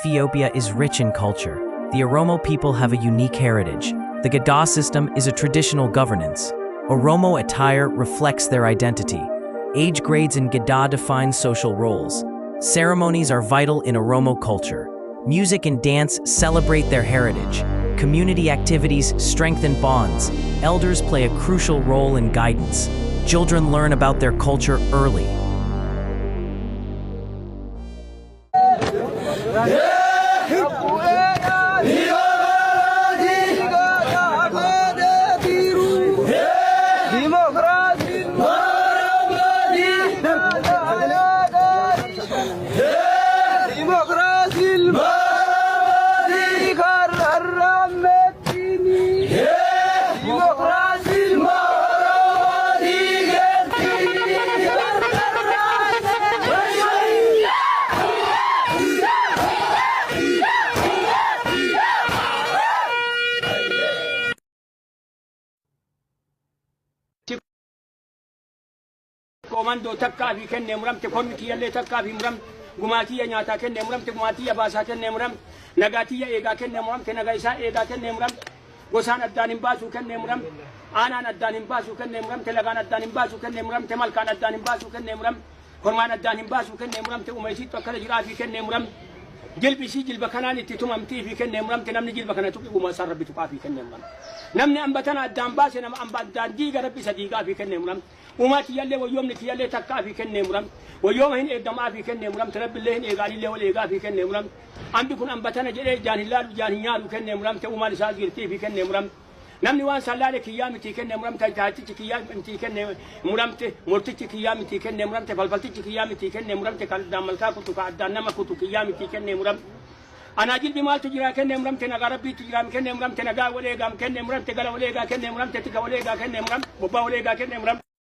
Ethiopia is rich in culture. The Oromo people have a unique heritage. The Gada system is a traditional governance. Oromo attire reflects their identity. Age grades in Gada define social roles. Ceremonies are vital in Oromo culture. Music and dance celebrate their heritage. Community activities strengthen bonds. Elders play a crucial role in guidance. Children learn about their culture early. Komando takka fi kenne muramte komiti yalle takka fi muram gumatiya nyata kenne muramte gumatiya basa kenne muram nagatiya ega kenne muramte nagaisa ega kenne muram gosan addanin basu kenne muram anan addanin basu kenne muramte lagan addanin basu kenne muramte malkan addanin basu kenne muram korman addanin basu kenne muramte umaysi tokkala jira fi kenne muram jilbi si jilba kanani titumamti fi kenne muramte namni jilba kana tuqi uma sarrabitu fi kenne muram namni ambatana addan base nam ambaddan diga rabbi sadiqa fi kenne muram وماتي يلي ويوم نتي يلي تكا في كن مرم ويوم هن إقدام في كن مرم ترب الله هن إقالي الله ولا إقا في كن مرم أم بيكون أم بتنا جري جان الله جان يالو كن مرم تأمى لساز قرتي في كن مرم نمني وان سلالة كيام تي كن مرم تجاتي كيام تي كن مرم مرتي كيام تي كن مرم تفلفلتي كيام تي كن مرم تكالدام ملكا كتو كعدان نما كتو كيام تي كن مرم أنا جيل بمال تجرا كن مرم تناغربي تجرا كن مرم تناغا ولا إقام كن مرم تقلا ولا إقا كن مرم تتكا ولا إقا كن مرم بابا ولا إقا كن مرم